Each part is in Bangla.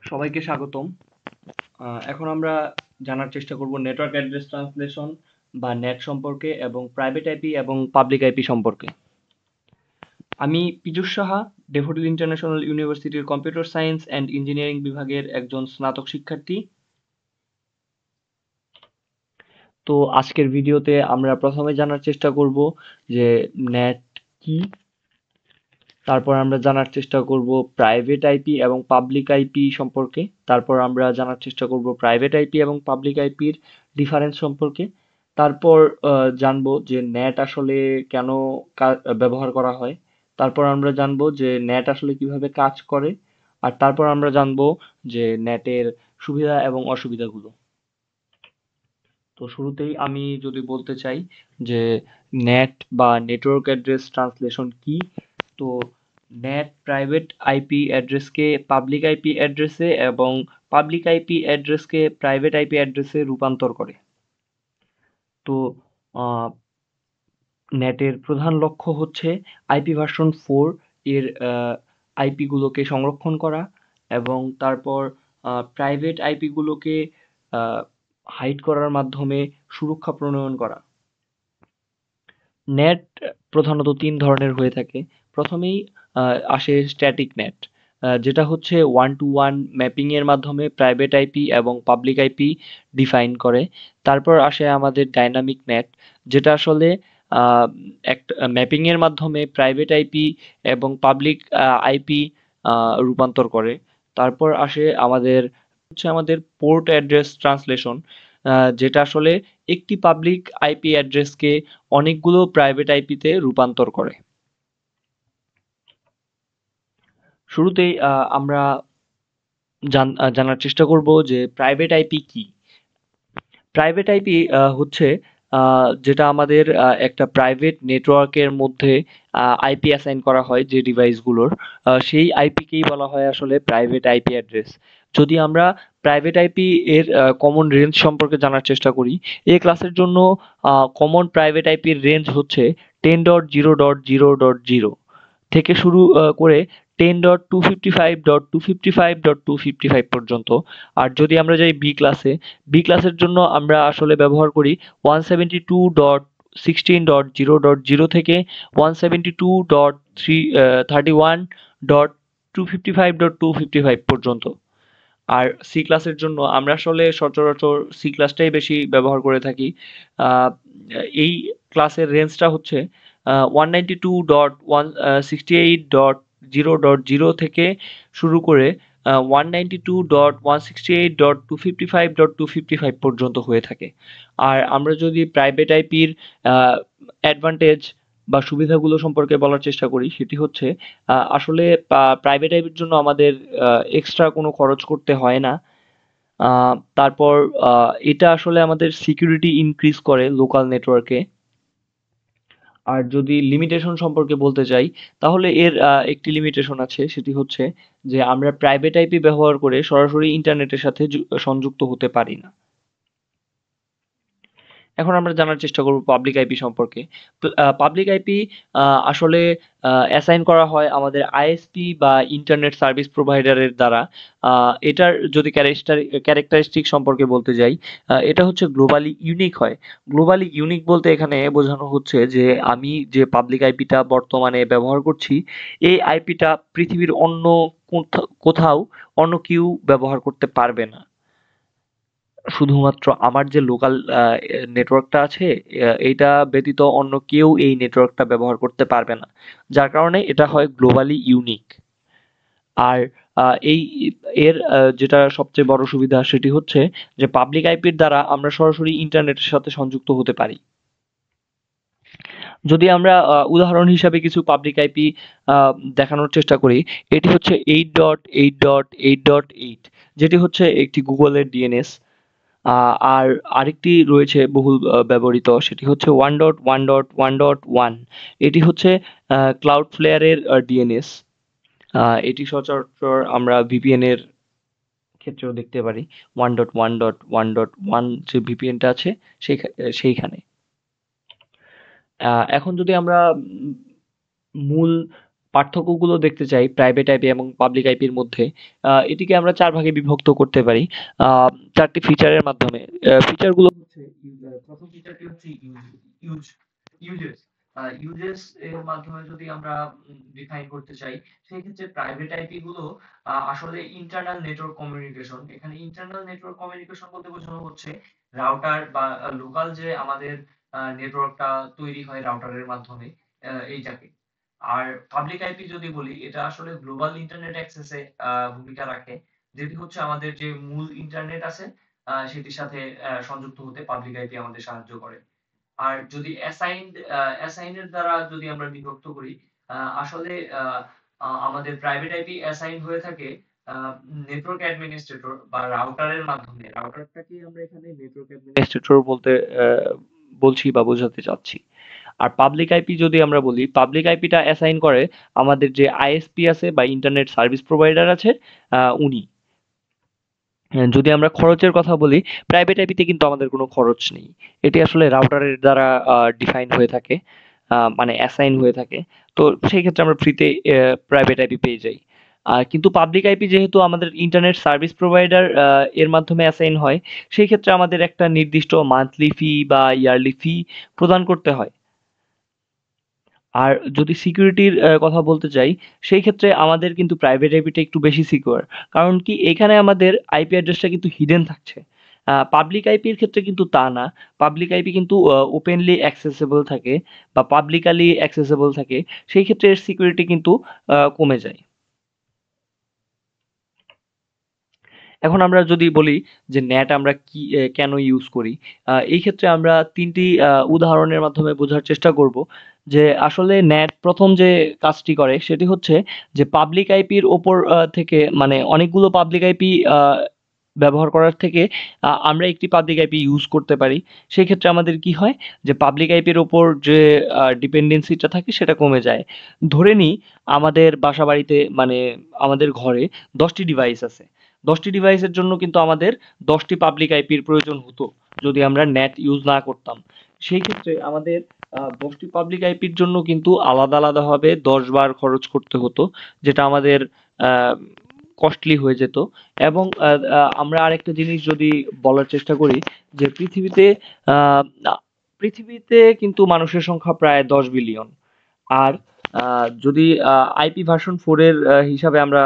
সবাইকে স্বাগতম। এখন আমরা জানার চেষ্টা করব নেটওয়ার্ক অ্যাড্রেস ট্রান্সলেশন বা নেট সম্পর্কে এবং প্রাইভেট আইপি এবং পাবলিক আইপি সম্পর্কে। আমি পীযূষ সাহা, ড্যাফোডিল ইন্টারন্যাশনাল ইউনিভার্সিটির কম্পিউটার সায়েন্স অ্যান্ড ইঞ্জিনিয়ারিং বিভাগের একজন স্নাতক শিক্ষার্থী। তো আজকের ভিডিওতে আমরা প্রথমে জানার চেষ্টা করব যে নেট কি, তারপর আমরা জানার চেষ্টা করব প্রাইভেট আইপি এবং পাবলিক আইপি সম্পর্কে, তারপর আমরা জানার চেষ্টা করব প্রাইভেট আইপি এবং পাবলিক আইপির ডিফারেন্স সম্পর্কে, তারপর জানবো যে নেট আসলে কেন ব্যবহার করা হয়, তারপর আমরা জানবো যে নেট আসলে কিভাবে কাজ করে, আর তারপর আমরা জানবো যে নেটের সুবিধা এবং অসুবিধাগুলো। তো শুরুতেই আমি যদি বলতে চাই যে নেট বা নেটওয়ার্ক অ্যাড্রেস ট্রান্সলেশন কি, তো নেট প্রাইভেট আইপি অ্যাড্রেসকে পাবলিক আইপি অ্যাড্রেসে এবং পাবলিক আইপি অ্যাড্রেসকে প্রাইভেট আইপি অ্যাড্রেসে রূপান্তর করে। তো নেটের প্রধান লক্ষ্য হচ্ছে আইপি ভার্সন 4 এর আইপি গুলোকে সংরক্ষণ করা এবং তারপর প্রাইভেট আইপি গুলোকে হাইড করার মাধ্যমে সুরক্ষা প্রণয়ন করা। নেট প্রধানত ৩ ধরনের হয়ে থাকে। প্রথমেই আসে স্ট্যাটিক নেট, যেটা হচ্ছে ওয়ান টু ওয়ান ম্যাপিং এর মাধ্যমে প্রাইভেট আইপি এবং পাবলিক আইপি ডিফাইন করে। তারপর আসে আমাদের ডাইনামিক নেট, যেটা আসলে একটা ম্যাপিং এর মাধ্যমে প্রাইভেট আইপি এবং পাবলিক আইপি রূপান্তর করে। তারপর আসে আমাদের পোর্ট অ্যাড্রেস ট্রান্সলেশন, যেটা আসলে একটি পাবলিক আইপি অ্যাড্রেসকে অনেকগুলো প্রাইভেট আইপিতে রূপান্তর করে। শুরুতেই আমরা জানার চেষ্টা করব যে প্রাইভেট আইপি কি। প্রাইভেট আইপি হচ্ছে যেটা আমাদের একটা প্রাইভেট নেটওয়ার্কের মধ্যে আইপি অ্যাসাইন করা হয় যে ডিভাইসগুলোর, সেই আইপিকেই বলা হয় আসলে প্রাইভেট আইপি অ্যাড্রেস। যদি আমরা প্রাইভেট আইপি এর কমন রেঞ্জ সম্পর্কে জানার চেষ্টা করি, এই ক্লাসের জন্য কমন প্রাইভেট আইপির রেঞ্জ হচ্ছে 10.0.0.0 থেকে শুরু করে 10.255.255.255 পর্যন্ত। আর যদি আমরা যাই বি ক্লাসের জন্য আমরা আসলে ব্যবহার করি 172.16.0.0 থেকে 172.31.255.255 পর্যন্ত। আর সি ক্লাসের জন্য আমরা আসলে সচরাচর সি ক্লাসটাই বেশি ব্যবহার করে থাকি। আহ, এই ক্লাসের রেঞ্জটা হচ্ছে 192.168.0.0 থেকে শুরু করে 192.168.255.255 পর্যন্ত হয়ে থাকে। আর আমরা যদি প্রাইভেট আইপির অ্যাডভান্টেজ বা সুবিধাগুলো সম্পর্কে বলার চেষ্টা করি, সেটি হচ্ছে আসলে প্রাইভেট আইপির জন্য আমাদের এক্সট্রা কোনো খরচ করতে হয় না। তারপর এটা আসলে আমাদের সিকিউরিটি ইনক্রিজ করে লোকাল নেটওয়ার্কে। আর যদি লিমিটেশন সম্পর্কে বলতে চাই, তাহলে এর একটি লিমিটেশন আছে, সেটি হচ্ছে যে আমরা প্রাইভেট আইপি ব্যবহার করে সরাসরি ইন্টারনেটের সাথে সংযুক্ত হতে পারি না। এখন আমরা জানার চেষ্টা করব পাবলিক আইপি সম্পর্কে। পাবলিক আইপি আসলে অ্যাসাইন করা হয় আমাদের আইএসপি বা ইন্টারনেট সার্ভিস প্রোভাইডারের দ্বারা। এটার যদি ক্যারেক্টারিস্টিক সম্পর্কে বলতে যাই, এটা হচ্ছে গ্লোবালি ইউনিক হয়। গ্লোবালি ইউনিক বলতে এখানে বোঝানো হচ্ছে যে আমি যে পাবলিক আইপিটা বর্তমানে ব্যবহার করছি, এই আইপিটা পৃথিবীর অন্য কোথাও অন্য কেউ ব্যবহার করতে পারবে না। শুধুমাত্র আমার যে লোকাল নেটওয়ার্কটা আছে, এইটা ব্যতীত অন্য কেউ এই নেটওয়ার্কটা ব্যবহার করতে পারবে না। যার কারণে এটা হয় গ্লোবালি ইউনিক। আর এই এর যেটা সবচেয়ে বড় সুবিধা সেটি হচ্ছে যে পাবলিক আইপির দ্বারা আমরা সরাসরি ইন্টারনেটের সাথে সংযুক্ত হতে পারি। যদি আমরা উদাহরণ হিসাবে কিছু পাবলিক আইপি দেখানোর চেষ্টা করি, এটি হচ্ছে 8.8.8.8, যেটি হচ্ছে একটি গুগলের ডিএনএস। আর আরেকটি রয়েছে বহুল ব্যবহৃত, সেটি হচ্ছে 1.1.1.1। এটি হচ্ছে ক্লাউডফ্লেয়ারের ডিএনএস। এটি সচরাচর আমরা ভিপিএন এর ক্ষেত্রেও দেখতে পারি। 1.1.1.1 যে ভিপিএনটা আছে সেইখানে। এখন যদি আমরা মূল পার্থক্যগুলো দেখতে চাই প্রাইভেট আইপি এবং পাবলিক আইপির মধ্যে, এটিকে আমরা ৪ ভাগে বিভক্ত করতে পারি ৪টি ফিচারের মাধ্যমে। ফিচারগুলো হচ্ছে প্রথম ফিচারটি হচ্ছে ইউজ ইউজেস। ইউজেস এর মাধ্যমে যদি আমরা ডিফাইন করতে চাই, সেক্ষেত্রে প্রাইভেট আইপি গুলো আসলে ইন্টারনাল নেটওয়ার্ক কমিউনিকেশন। এখানে ইন্টারনাল নেটওয়ার্ক কমিউনিকেশন বলতে বোঝানো হচ্ছে রাউটার বা লোকাল যে আমাদের নেটওয়ার্কটা তৈরি হয় রাউটারের মাধ্যমে, এইটাকে। আর পাবলিক আইপি যদি বলি, এটা আসলে গ্লোবাল ইন্টারনেট অ্যাক্সেসে ভূমিকা রাখে, যেটি হচ্ছে আমাদের যে মূল ইন্টারনেট আছে সেটির সাথে সংযুক্ত হতে পাবলিক আইপি আমাদের সাহায্য করে। আর যদি অ্যাসাইন এর দ্বারা যদি আমরা বিভক্ত করি, আসলে আমাদের প্রাইভেট আইপি অ্যাসাইন হয়ে থাকে নেটওয়ার্ক অ্যাডমিনিস্ট্রেটর বা রাউটারের মাধ্যমে। রাউটারটাকে আমরা এখানে নেটওয়ার্ক অ্যাডমিনিস্ট্রেটর বলতে বলছি বা বোঝাতে চাচ্ছি। আর পাবলিক আইপি যদি আমরা বলি, পাবলিক আইপিটা অ্যাসাইন করে আমাদের যে আইএসপি আছে বা ইন্টারনেট সার্ভিস প্রোভাইডার আছে, উনি। যদি আমরা খরচের কথা বলি, প্রাইভেট আইপিতে কিন্তু আমাদের কোনো খরচ নেই। এটি আসলে রাউটারের দ্বারা ডিফাইন হয়ে থাকে, মানে অ্যাসাইন হয়ে থাকে। তো সেই ক্ষেত্রে আমরা ফ্রিতে প্রাইভেট আইপি পেয়ে যাই। কিন্তু পাবলিক আইপি যেহেতু আমাদের ইন্টারনেট সার্ভিস প্রোভাইডার এর মাধ্যমে অ্যাসাইন হয়, সেই ক্ষেত্রে আমাদের একটা নির্দিষ্ট মান্থলি ফি বা ইয়ারলি ফি প্রদান করতে হয়। আর যদি সিকিউরিটির কথা বলতে চাই, সেই ক্ষেত্রে আমাদের কিন্তু প্রাইভেট আইপিটা একটু বেশি সিকিউর। কারণ কি, এখানে আমাদের আইপি অ্যাড্রেসটা কিন্তু হিডেন থাকছে। পাবলিক আইপির ক্ষেত্রে কিন্তু তা না। পাবলিক আইপি কিন্তু ওপেনলি অ্যাক্সেসিবল থাকে বা পাবলিকালি অ্যাক্সেসিবল থাকে। সেই ক্ষেত্রে এর সিকিউরিটি কিন্তু কমে যায়। এখন আমরা যদি বলি যে নেট আমরা কেন ইউজ করি, এই ক্ষেত্রে আমরা ৩টি উদাহরণের মাধ্যমে বোঝার চেষ্টা করব যে আসলে নেট প্রথম যে কাজটি করে সেটি হচ্ছে যে পাবলিক আইপির ওপর থেকে, মানে অনেকগুলো পাবলিক আইপি ব্যবহার করার থেকে আমরা একটি পাবলিক আইপি ইউজ করতে পারি। সেই ক্ষেত্রে আমাদের কি হয় যে পাবলিক আইপির ওপর যে ডিপেন্ডেন্সিটা থাকে সেটা কমে যায়। ধরে নিই আমাদের বাসাবাড়িতে, মানে আমাদের ঘরে ১০টি ডিভাইস আছে। ১০টি ডিভাইসের জন্য কিন্তু আমাদের ১০টি পাবলিক আইপির প্রয়োজন হতো যদি আমরা নেট ইউজ না করতাম। সেই ক্ষেত্রে আমাদের ১০টি পাবলিক আইপির জন্য কিন্তু আলাদা আলাদাভাবে ১০ বার খরচ করতে হতো, যেটা আমাদের আহ, কস্টলি হয়ে যেত। এবং আমরা আরেকটা জিনিস যদি বলার চেষ্টা করি যে আহ, পৃথিবীতে কিন্তু মানুষের সংখ্যা প্রায় ১০ বিলিয়ন। আর যদি আইপি ভার্সন 4 এর হিসাবে আমরা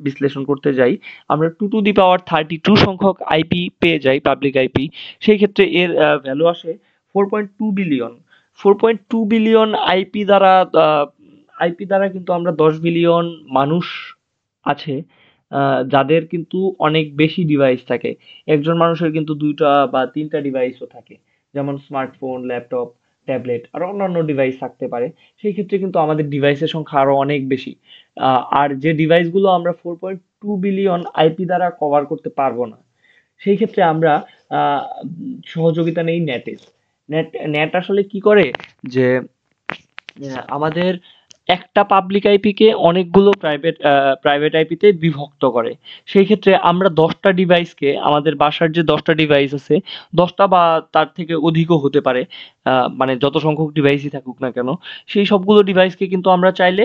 বিশ্লেষণ করতে যাই, আমরা 2 টু দি পাওয়ার 32 সংখ্যক আইপি পেয়ে যাই, পাবলিক আইপি। সেই ক্ষেত্রে এর ভ্যালু আসে 4.2 বিলিয়ন। 4.2 বিলিয়ন আইপি দ্বারা কিন্তু আমরা 10 বিলিয়ন মানুষ আছে, যাদের কিন্তু অনেক বেশি ডিভাইস থাকে। একজন মানুষের কিন্তু 2টা বা 3টা ডিভাইসও থাকে। যেমন স্মার্টফোন, ল্যাপটপ, ট্যাবলেট আর অন্যান্য ডিভাইস থাকতে পারে। সেই ক্ষেত্রে কিন্তু আমাদের ডিভাইসের সংখ্যা আরো অনেক বেশি। আর যে ডিভাইসগুলো আমরা 4.2 বিলিয়ন আইপি দ্বারা কভার করতে পারবো না, সেই ক্ষেত্রে আমরা আহ, সহযোগিতা নেই নেটের। নেট নেট আসলে কি করে যে আমাদের একটা পাবলিক আইপিকে অনেকগুলো প্রাইভেট আইপিতে বিভক্ত করে। সেই ক্ষেত্রে আমরা 10টা ডিভাইসকে, আমাদের বাসার যে 10টা ডিভাইস আছে, 10টা বা তার থেকে অধিকও হতে পারে, মানে যত সংখ্যক ডিভাইসই থাকুক না কেন, সেই সবগুলো ডিভাইসকে কিন্তু আমরা চাইলে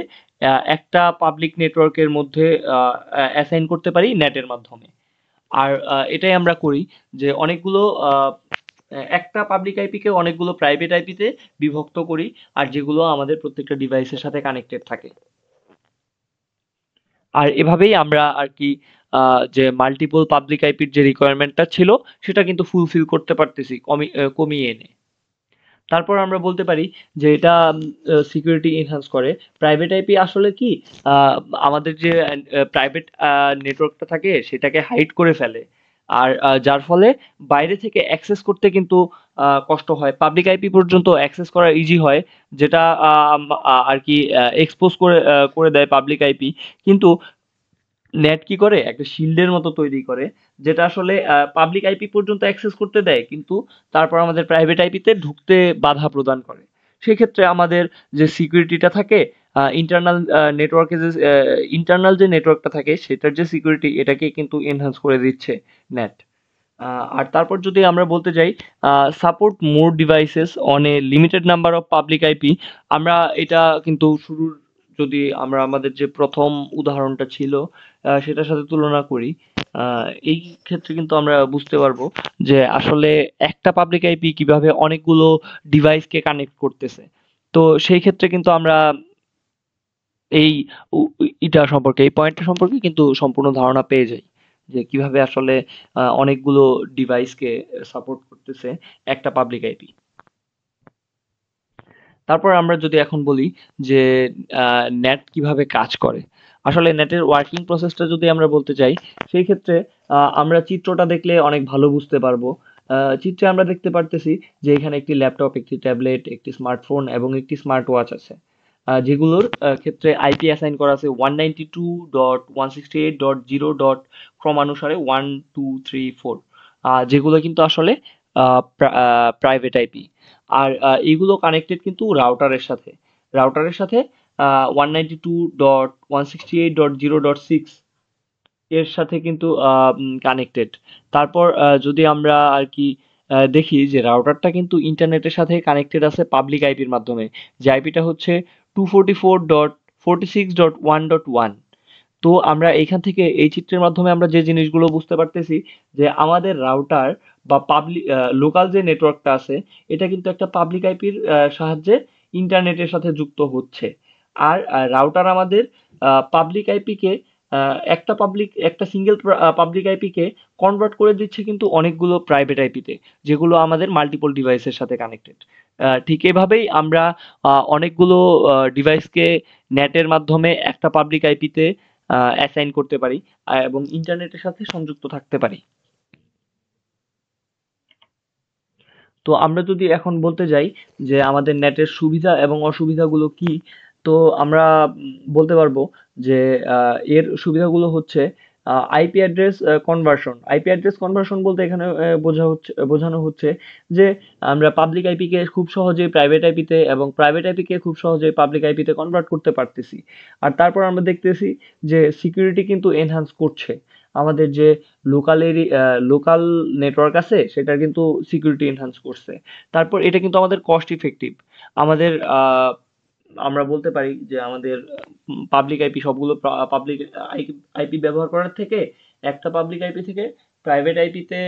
একটা পাবলিক নেটওয়ার্কের মধ্যে অ্যাসাইন করতে পারি নেটের মাধ্যমে। আর এটাই আমরা করি যে অনেকগুলো একটা পাবলিক আইপিকে অনেকগুলো প্রাইভেট আইপিতে বিভক্ত করি, আর যেগুলো আমাদের প্রত্যেকটা ডিভাইসের সাথে কানেক্টেড থাকে। আর এভাবেই আমরা আর কি যে মাল্টিপল পাবলিক আইপির যে রিকোয়ারমেন্টটা ছিল সেটা কিন্তু ফুলফিল করতে পারতেছি কমিয়ে এনে। তারপর আমরা বলতে পারি যে এটা সিকিউরিটি এনহান্স করে। প্রাইভেট আইপি আসলে কি, আহ, আমাদের যে প্রাইভেট নেটওয়ার্কটা থাকে সেটাকে হাইড করে ফেলে। আর যার ফলে বাইরে থেকে অ্যাক্সেস করতে কিন্তু কষ্ট হয়, পাবলিক আইপি পর্যন্ত অ্যাক্সেস করা ইজি হয়, যেটা আর কি এক্সপোজ করে দেয় পাবলিক আইপি। কিন্তু নেট কি করে, একটা শিল্ডের মতো তৈরি করে, যেটা আসলে পাবলিক আইপি পর্যন্ত অ্যাক্সেস করতে দেয়, কিন্তু তারপর আমাদের প্রাইভেট আইপিতে ঢুকতে বাধা প্রদান করে। সেক্ষেত্রে আমাদের যে সিকিউরিটিটা থাকে, ইন্টারনাল নেটওয়ার্কে যে ইন্টারনাল যে নেটওয়ার্কটা থাকে সেটার যে সিকিউরিটি, এটাকে কিন্তু এনহান্স করে দিচ্ছে নেট। আর তারপর যদি আমরা বলতে যাই support more devices on a limited number of public IP, আমরা এটা কিন্তু শুরুর যদি আমরা আমাদের যে প্রথম উদাহরণটা ছিল সেটার সাথে তুলনা করি, এই ক্ষেত্রে কিন্তু আমরা বুঝতে পারবো যে আসলে একটা পাবলিক আইপি কিভাবে অনেকগুলো ডিভাইসকে কানেক্ট করতেছে। তো সেই ক্ষেত্রে কিন্তু আমরা এই ইটা সম্পর্কে, এই পয়েন্টটা সম্পর্কে কিন্তু সম্পূর্ণ ধারণা পেয়ে যাই যে কিভাবে আসলে অনেকগুলো ডিভাইসকে সাপোর্ট করতেছে একটা পাবলিক আইপি। তারপর আমরা যদি এখন বলি যে নেট কিভাবে কাজ করে। আসলে নেটের ওয়ার্কিং প্রসেসটা যদি আমরা বলতে চাই, সেই ক্ষেত্রে আমরা চিত্রটা দেখলে অনেক ভালো বুঝতে পারবো। চিত্রে আমরা দেখতে পারতেছি যে এখানে একটি ল্যাপটপ, একটি ট্যাবলেট, একটি স্মার্টফোন এবং একটি স্মার্ট ওয়াচ আছে। যেগুলোর ক্ষেত্রে আইপি অ্যাসাইন করা আছে 192.168.0. ক্রমানুসারে 1 2 3 4, যেগুলো কিন্তু আসলে প্রাইভেট আইপি। আর এগুলো কানেক্টেড কিন্তু রাউটারের সাথে 192.168.0.6 এর সাথে কিন্তু কানেক্টেড। তারপর যদি আমরা আর কি দেখি যে রাউটারটা কিন্তু ইন্টারনেটের সাথে কানেক্টেড আছে পাবলিক আইপির মাধ্যমে, যে আইপিটা হচ্ছে 244.46.1.1। তো আমরা এইখান থেকে এই চিত্রের মাধ্যমে আমরা যে জিনিসগুলো বুঝতে পারতেছি যে আমাদের রাউটার বা পাবলিক লোকাল যে নেটওয়ার্কটা আছে, এটা কিন্তু একটা পাবলিক আইপির সাহায্যে ইন্টারনেটের সাথে যুক্ত হচ্ছে। আর রাউটার আমাদের পাবলিক আইপিকে একটা সিঙ্গেল পাবলিক আইপিকে কনভার্ট করে দিচ্ছে কিন্তু অনেকগুলো প্রাইভেট আইপিতে, যেগুলো আমাদের মাল্টিপল ডিভাইসের সাথে কানেক্টেড। ঠিক এভাবেই আমরা অনেকগুলো ডিভাইসকে নেটের মাধ্যমে একটা পাবলিক আইপিতে অ্যাসাইন করতে পারি এবং ইন্টারনেটের সাথে সংযুক্ত থাকতে পারি। তো আমরা যদি এখন বলতে যাই যে আমাদের নেটের সুবিধা এবং অসুবিধাগুলো কি, তো আমরা বলতে পারবো যে এর সুবিধাগুলো হচ্ছে আইপি অ্যাড্রেস কনভার্সন বলতে এখানে বোঝানো হচ্ছে যে আমরা পাবলিক আইপিকে খুব সহজেই প্রাইভেট আইপিতে এবং প্রাইভেট আইপিকে খুব সহজেই পাবলিক আইপিতে কনভার্ট করতে পারতেছি। আর তারপর আমরা দেখতেছি যে সিকিউরিটি কিন্তু এনহান্স করছে। আমাদের যে লোকাল নেটওয়ার্ক আছে সেটার কিন্তু সিকিউরিটি এনহান্স করছে। তারপর এটা কিন্তু আমাদের কস্ট ইফেক্টিভ। আমাদের আমরা বলতে পারি যে আমাদের পাবলিক আইপি সবগুলো পাবলিক আইপি ব্যবহার করার থেকে একটা পাবলিক আইপি থেকে প্রাইভেট আইপিতে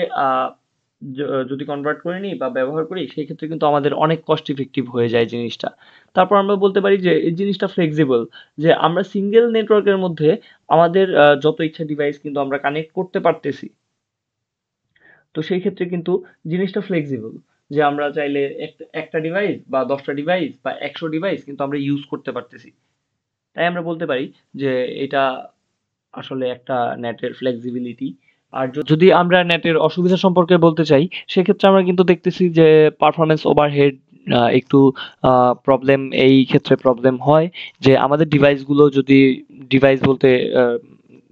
যদি কনভার্ট করে নিই বা ব্যবহার করি, সেই ক্ষেত্রে কিন্তু আমাদের অনেক কস্ট ইফেক্টিভ হয়ে যায় জিনিসটা। তারপর আমরা বলতে পারি যে এই জিনিসটা ফ্লেক্সিবল, যে আমরা সিঙ্গেল নেটওয়ার্কের মধ্যে আমাদের যত ইচ্ছা ডিভাইস কিন্তু আমরা কানেক্ট করতে পারতেছি। তো সেই ক্ষেত্রে কিন্তু জিনিসটা ফ্লেক্সিবল, যে আমরা চাইলে একটা ডিভাইস বা 10টা ডিভাইস বা 100 ডিভাইস কিন্তু আমরা ইউজ করতে পারতেছি। তাই আমরা বলতে পারি যে এটা আসলে একটা নেটের ফ্লেক্সিবিলিটি। আর যদি আমরা নেটের অসুবিধা সম্পর্কে বলতে চাই, সেক্ষেত্রে আমরা কিন্তু দেখতেছি যে পারফরম্যান্স ওভারহেড একটু প্রবলেম, এই ক্ষেত্রে প্রবলেম হয় যে আমাদের ডিভাইসগুলো যদি, ডিভাইস বলতে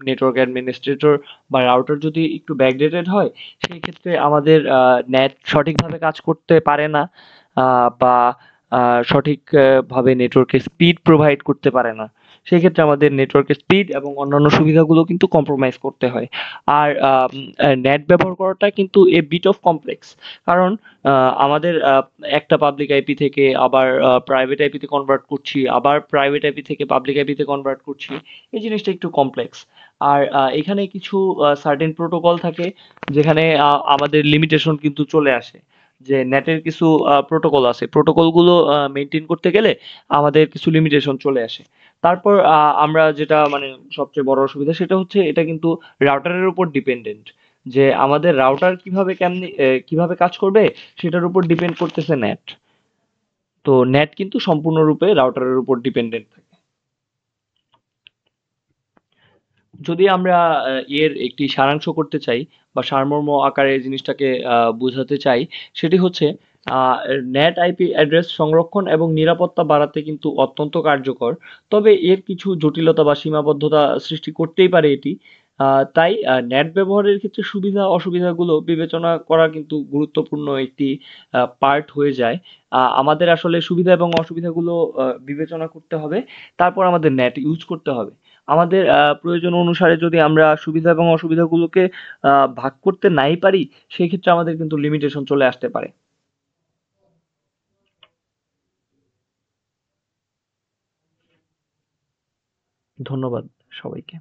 নেটওয়ার্ক অ্যাডমিনিস্ট্রেটর বা রাউটার যদি একটু ব্যাকডেটেড হয়, সেই ক্ষেত্রে আমাদের নেট সঠিকভাবে কাজ করতে পারে না, বা সঠিকভাবে নেটওয়ার্কের স্পিড প্রোভাইড করতে পারে না। সেক্ষেত্রে আমাদের নেটওয়ার্কের স্পিড এবং অন্যান্য সুবিধাগুলো কিন্তু কম্প্রোমাইজ করতে হয়। আর নেট ব্যবহার করাটা কিন্তু এ বিট অফ কমপ্লেক্স, কারণ আমাদের একটা পাবলিক আইপি থেকে আবার প্রাইভেট আইপিতে কনভার্ট করছি, আবার প্রাইভেট আইপি থেকে পাবলিক আইপিতে কনভার্ট করছি, এই জিনিসটা একটু কমপ্লেক্স। আর এখানে কিছু সার্টেন প্রোটোকল থাকে যেখানে আমাদের লিমিটেশন কিন্তু চলে আসে, যে নেটের কিছু প্রোটোকল আছে, প্রোটোকলগুলো মেনটেন করতে গেলে আমাদের কিছু লিমিটেশন চলে আসে। তারপর আমরা যেটা মানে সবচেয়ে বড় অসুবিধা সেটা হচ্ছে এটা কিন্তু রাউটারের উপর ডিপেন্ডেন্ট, যে আমাদের রাউটার কিভাবে কাজ করবে সেটার উপর ডিপেন্ড করতেছে নেট। তো নেট কিন্তু সম্পূর্ণরূপে রাউটারের উপর ডিপেন্ডেন্ট থাকে। যদি আমরা এর একটি সারাংশ করতে চাই বা সারমর্ম আকারে জিনিসটাকে বোঝাতে চাই, সেটি হচ্ছে আহ, নেট আইপি অ্যাড্রেস সংরক্ষণ এবং নিরাপত্তা বাড়াতে কিন্তু অত্যন্ত কার্যকর। তবে এর কিছু জটিলতা বা সীমাবদ্ধতা সৃষ্টি করতেই পারে এটি। তাই নেট ব্যবহারের ক্ষেত্রে সুবিধা অসুবিধাগুলো বিবেচনা করা কিন্তু গুরুত্বপূর্ণ একটি পার্ট হয়ে যায়। আমাদের আসলে সুবিধা এবং অসুবিধাগুলো বিবেচনা করতে হবে, তারপর আমাদের নেট ইউজ করতে হবে। আমাদের প্রয়োজন অনুসারে যদি আমরা সুবিধা এবং অসুবিধাগুলোকে ভাগ করতে নাই পারি, সেক্ষেত্রে আমাদের কিন্তু লিমিটেশন চলে আসতে পারে। ধন্যবাদ সবাইকে।